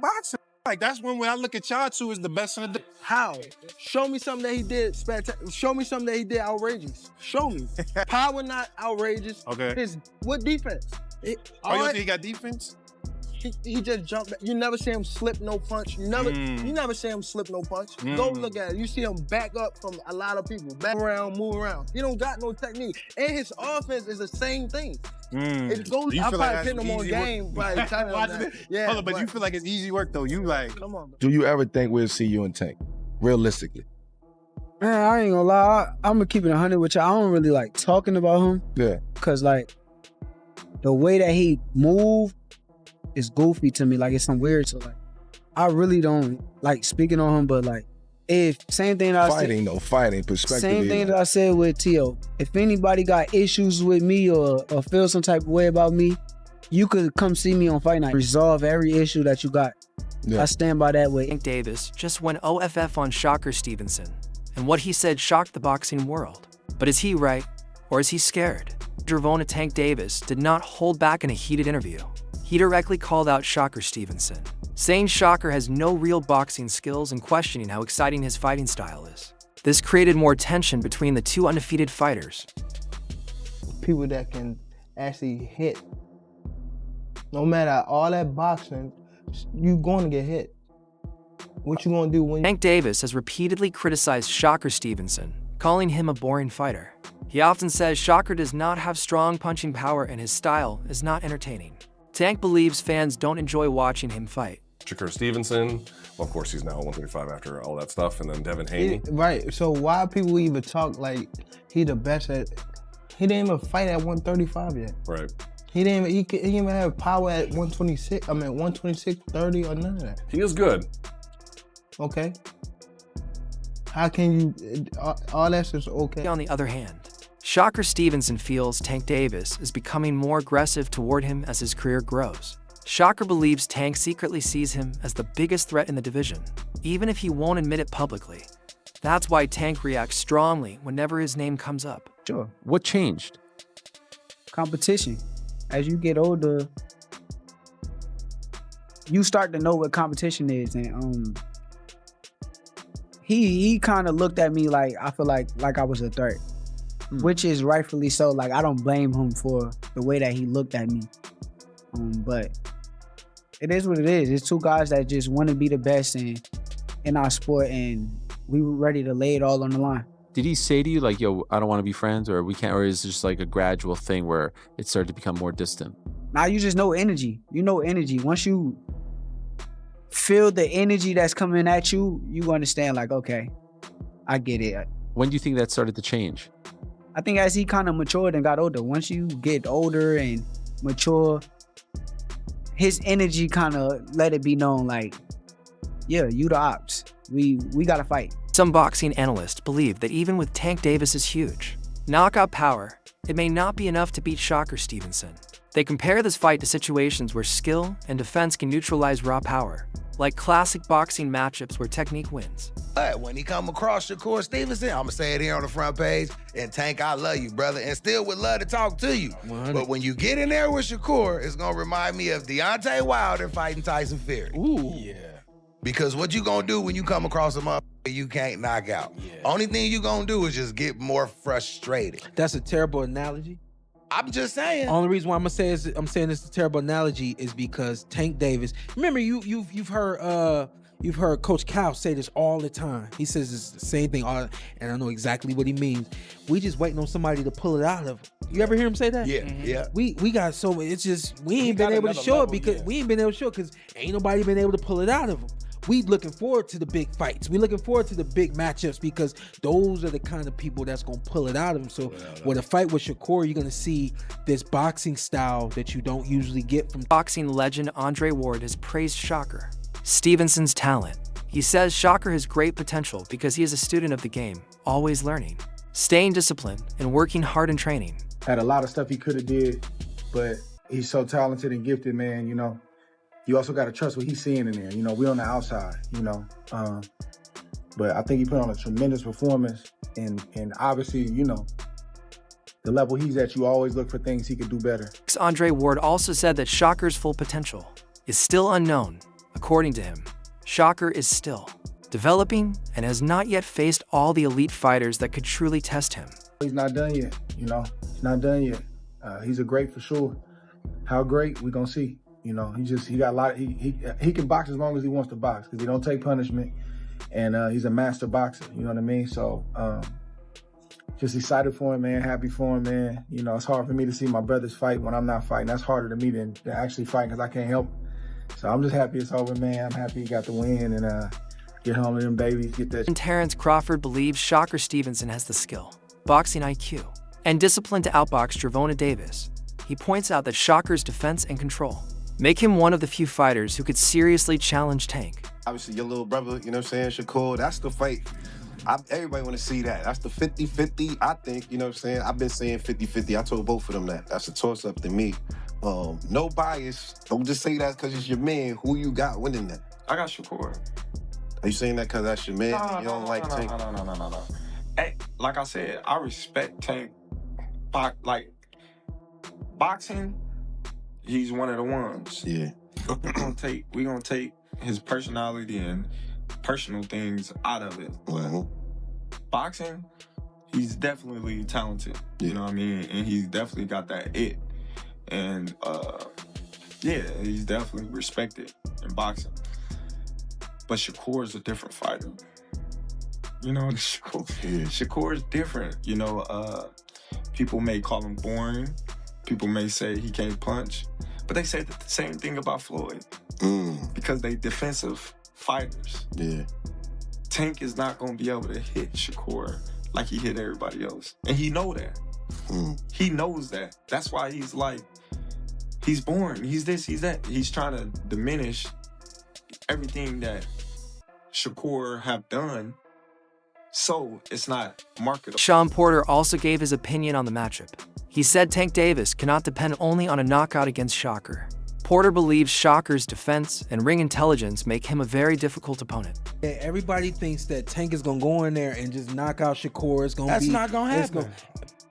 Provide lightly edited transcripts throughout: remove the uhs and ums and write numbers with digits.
boxing. Like, that's when I look at y'all two as the best in the... How? Show me something that he did spectacular. Show me something that he did outrageous. Show me. Power not outrageous. Okay. What defense? You think he got defense? He just jumped back. You never see him slip no punch. You never see him slip no punch. Go look at it. You see him back up from a lot of people. Back around, move around. He don't got no technique. And his offense is the same thing. It goes, I probably pin him on game. Yeah, hold on, but you feel like it's easy work though. You like... Come on, bro. Do you ever think we'll see you and Tank? Realistically. Man, I ain't gonna lie. I'm gonna keep it 100 with you. I don't really like talking about him. Yeah. Cause like, the way that he move is goofy to me. Like, it's some weird. So like, I really don't like speaking on him, but like, if same thing that fighting perspective. Same thing that I said with T.O. If anybody got issues with me or feel some type of way about me, you could come see me on Fight Night. Resolve every issue that you got. Yeah. I stand by that way. Tank Davis just went OFF on Shakur Stevenson, and what he said shocked the boxing world. But is he right, or is he scared? Gervonta Tank Davis did not hold back in a heated interview. He directly called out Shakur Stevenson, saying Shakur has no real boxing skills and questioning how exciting his fighting style is. This created more tension between the two undefeated fighters. People that can actually hit, no matter all that boxing, you going to get hit. What you gonna do when... Tank Davis has repeatedly criticized Shakur Stevenson, calling him a boring fighter. He often says Shakur does not have strong punching power and his style is not entertaining. Tank believes fans don't enjoy watching him fight. Shakur Stevenson, well, of course, he's now 135 after all that stuff, and then Devin Haney. Right, so why people even talk like he the best at... He didn't even fight at 135 yet. Right. He didn't even have power at 126, 126, 30 or none of that. He is good. Okay. How can you, all that's just okay. On the other hand, Shakur Stevenson feels Tank Davis is becoming more aggressive toward him as his career grows. Shakur believes Tank secretly sees him as the biggest threat in the division, even if he won't admit it publicly. That's why Tank reacts strongly whenever his name comes up. Sure. What changed? Competition. As you get older, you start to know what competition is, and he kind of looked at me like, I feel like I was a threat, which is rightfully so. Like, I don't blame him for the way that he looked at me, but it is what it is. It's two guys that just want to be the best in our sport, and we were ready to lay it all on the line. Did he say to you like, yo, I don't want to be friends, or we can't, or is it just like a gradual thing where it started to become more distant? Now you just know energy. You know energy. Once you feel the energy that's coming at you, you understand like, okay, I get it. When do you think that started to change? I think as he kind of matured and got older. Once you get older and mature, his energy kind of let it be known like, yeah, you the ops. We gotta fight. Some boxing analysts believe that even with Tank Davis's huge knockout power, it may not be enough to beat Shakur Stevenson. They compare this fight to situations where skill and defense can neutralize raw power, like classic boxing matchups where technique wins. But when he come across Shakur Stevenson, I'm gonna say it here on the front page, and Tank, I love you, brother, and still would love to talk to you. 100. But when you get in there with Shakur, it's gonna remind me of Deontay Wilder fighting Tyson Fury. Ooh. Yeah. Because what you gonna do when you come across a motherfucker you can't knock out? Yeah. Only thing you gonna do is just get more frustrated. That's a terrible analogy. I'm just saying. Only reason why I'm saying this is a terrible analogy is because Tank Davis. Remember, you've heard Coach Cal say this all the time. He says it's the same thing, and I know exactly what he means. We just waiting on somebody to pull it out of him. You ever hear him say that? Yeah, yeah. We got so much. It's just we ain't been able to show it because we ain't been able to show it because ain't nobody been able to pull it out of him. We looking forward to the big fights. We looking forward to the big matchups because those are the kind of people that's gonna pull it out of him. So with a fight with Shakur, you're gonna see this boxing style that you don't usually get from boxing legend Andre Ward has praised Shakur Stevenson's talent. He says Shakur has great potential because he is a student of the game, always learning, staying disciplined, and working hard in training. Had a lot of stuff he could have did, but he's so talented and gifted, man, you know. You also got to trust what he's seeing in there. You know, we on the outside, you know. But I think he put on a tremendous performance. And obviously, you know, the level he's at, you always look for things he could do better. Andre Ward also said that Shakur's full potential is still unknown, a According to him, Shakur is still developing and has not yet faced all the elite fighters that could truly test him. He's not done yet, you know. He's not done yet. He's a great for sure. How great, we gonna see. You know, he got a lot. He can box as long as he wants to box because he don't take punishment, and he's a master boxer. You know what I mean? So, just excited for him, man. Happy for him, man. You know, it's hard for me to see my brothers fight when I'm not fighting. That's harder to me than actually fighting because I can't help it. So I'm just happy it's over, man. I'm happy he got the win and get home to them babies. Get that. Terrence Crawford believes Shakur Stevenson has the skill, boxing IQ, and discipline to outbox Gervonta Davis. He points out that Shakur's defense and control make him one of the few fighters who could seriously challenge Tank. Obviously, your little brother, you know what I'm saying, Shakur, that's the fight. Everybody want to see that. That's the 50-50, I think, you know what I'm saying? I've been saying 50-50. I told both of them that. That's a toss-up to me. No bias. Don't just say that because it's your man. Who you got winning that? I got Shakur. Are you saying that because that's your man? You don't like Tank? No. Hey, like I said, I respect Tank. Like, boxing, he's one of the ones. Yeah. we gonna take his personality and personal things out of it. Well, boxing, he's definitely talented. You know what I mean? And he's definitely got that it. And yeah, he's definitely respected in boxing. But Shakur is a different fighter. You know, Shakur is different. You know, people may call him boring. People may say he can't punch. But they say the same thing about Floyd. Because they defensive fighters. Yeah. Tank is not going to be able to hit Shakur like he hit everybody else. And he know that. He knows that. That's why he's like, he's boring. He's this, he's that. He's trying to diminish everything that Shakur have done, so it's not marketable. Sean Porter also gave his opinion on the matchup. He said Tank Davis cannot depend only on a knockout against Shakur. Porter believes Shakur's defense and ring intelligence make him a very difficult opponent. Yeah, everybody thinks that Tank is gonna go in there and just knock out Shakur. It's gonna That's not gonna happen.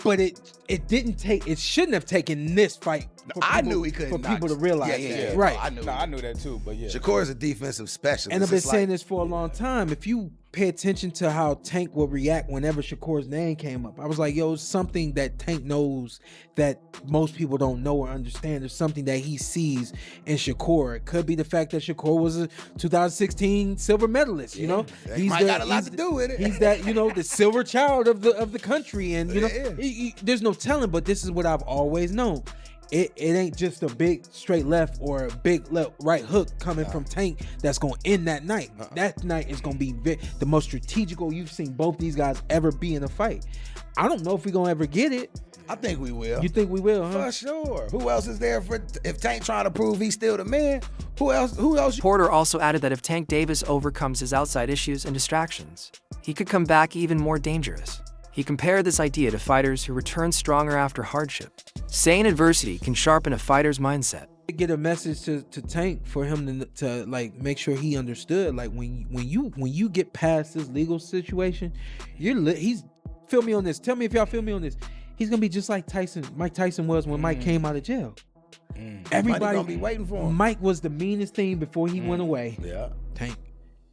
But it didn't take. It shouldn't have taken this fight. I knew he couldn't. For people to realize that. Right. I knew that too. But yeah, Shakur is a defensive specialist. And I've been saying this for a long time. If you pay attention to how Tank would react whenever Shakur's name came up, I was like, yo, it's something that Tank knows that most people don't know or understand. There's something that he sees in Shakur. It could be the fact that Shakur was a 2016 silver medalist. You know, he got a lot to do with it. He's that, you know, the silver child of the country, and you know, there's no telling. But this is what I've always known. It ain't just a big straight left or a big left right hook coming from Tank that's going to end that night. That night is going to be the most strategical you've seen both these guys ever be in a fight. I don't know if we're going to ever get it. I think we will. You think we will, huh? For sure. Who else is there for if Tank trying to prove he's still the man? Who else? Porter also added that if Tank Davis overcomes his outside issues and distractions, he could come back even more dangerous. He compared this idea to fighters who return stronger after hardship, saying adversity can sharpen a fighter's mindset. Get a message to Tank for him to like make sure he understood, like when you get past this legal situation, he's feel me on this. Tell me if y'all feel me on this. He's gonna be just like Mike Tyson was when Mike came out of jail. Everybody gonna be waiting for him. Mike was the meanest thing before he went away. Yeah, Tank.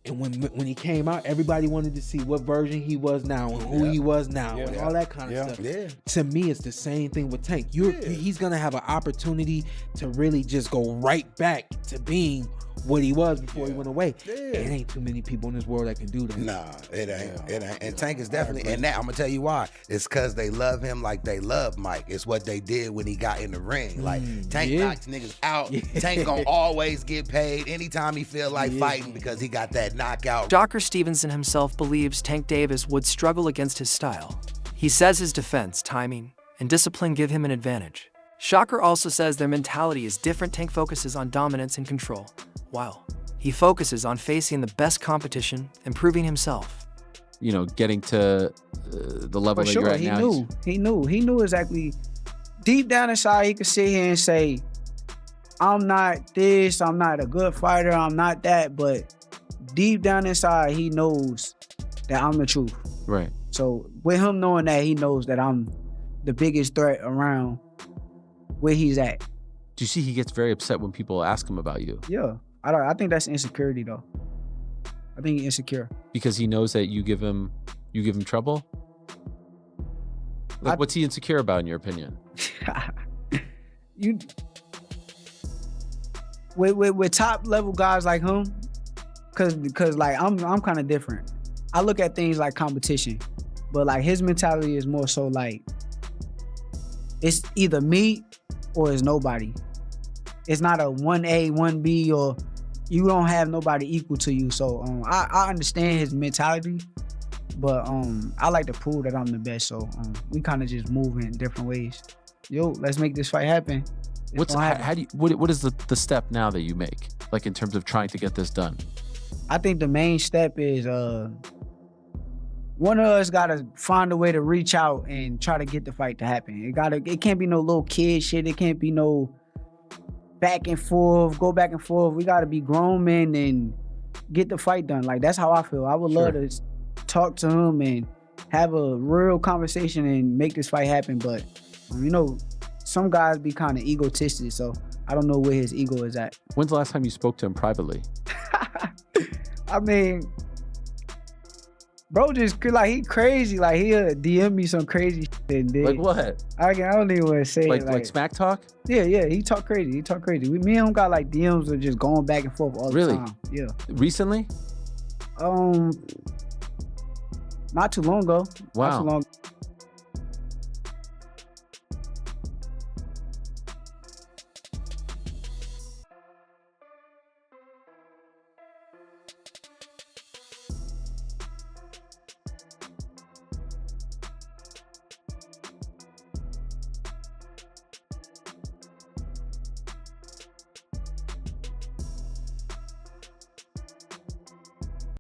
And when he came out, everybody wanted to see what version he was now and who he was now and all that kind of stuff. Yeah. To me, it's the same thing with Tank. He's gonna have an opportunity to really just go right back to being what he was before he went away. It ain't too many people in this world that can do that. Nah, it ain't. It ain't. And Tank is definitely, and that I'm gonna tell you why. It's because they love him like they love Mike. It's what they did when he got in the ring. Like Tank knocks niggas out. Tank gonna always get paid anytime he feel like fighting because he got that knockout. Shakur Stevenson himself believes Tank Davis would struggle against his style. He says his defense, timing, and discipline give him an advantage. Shakur also says their mentality is different. Tank focuses on dominance and control, while he focuses on facing the best competition and proving himself. You know, getting to the level that you're at now. He knew exactly. Deep down inside, he could sit here and say, I'm not this, I'm not a good fighter, I'm not that, but deep down inside, he knows that I'm the truth. Right. So with him knowing that, he knows that I'm the biggest threat around where he's at. Do you see he gets very upset when people ask him about you? Yeah. I think that's insecurity though. I think he's insecure. Because he knows that you give him trouble? Like, what's he insecure about in your opinion? With top level guys like him, cause like I'm kind of different. I look at things like competition, but like his mentality is more so like it's either me or it's nobody. It's not a 1A, 1B, or you don't have nobody equal to you. So I understand his mentality, but I like to prove that I'm the best. So we kind of just move in different ways. Yo, let's make this fight happen. What is the step now that you make, like in terms of trying to get this done? I think the main step is one of us gotta find a way to reach out and try to get the fight to happen. It can't be no little kid shit. It can't be no back and forth, go back and forth. We gotta be grown men and get the fight done. Like, that's how I feel. I would love to talk to him and have a real conversation and make this fight happen. But you know, some guys be kind of egotistic, so I don't know where his ego is at. When's the last time you spoke to him privately? I mean, bro, just like he crazy. Like he'll DM me some crazy shit. And like what? I don't even want to say it. Like smack talk? Yeah. He talk crazy. Me and him got like DMs of just going back and forth all the time. Yeah. Recently? Not too long ago. Wow. Not too long.